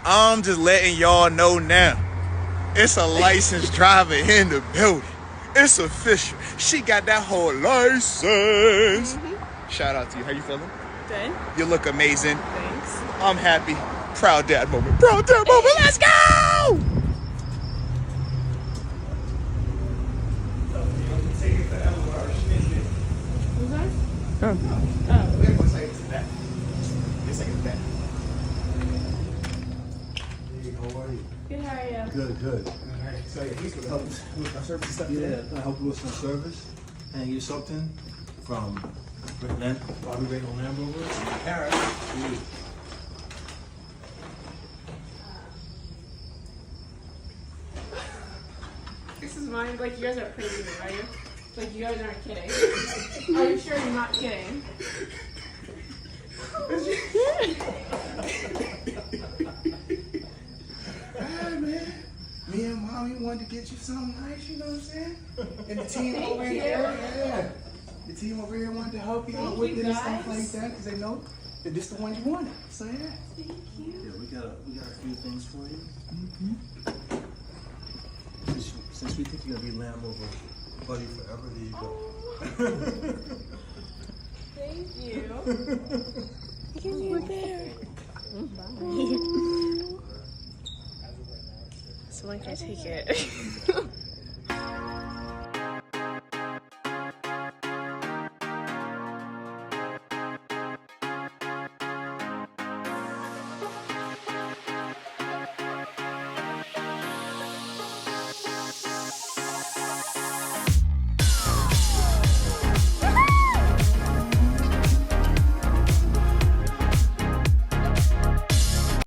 I'm just letting y'all know now. It's a licensed driver in the building. It's official. She got that whole license. Shout out to you. How you feeling? Good. You look amazing. Thanks. I'm happy. Proud dad moment. Proud dad moment. Let's go! How are you? Good, how are you? Good. Alright, so yeah, he's gonna help us with my service and stuff. Yeah, can I help you with some service? And you something from Bobby Ray on Land Rover? Alright. This is mine. Like, you guys are crazy, are you? Like, you guys aren't kidding. Are you sure you're not kidding? Alright, man. Me and mommy wanted to get you something nice, you know what I'm saying? And the team Thank over you. here, yeah. The team over here wanted to help you out Thank with you, it and stuff guys. like that, because they know that this the one you wanted. So yeah. Thank you. Yeah, we got a few things for you. Since we think you're gonna be Land Rover buddy forever, there you go. Thank you. So when can I take it?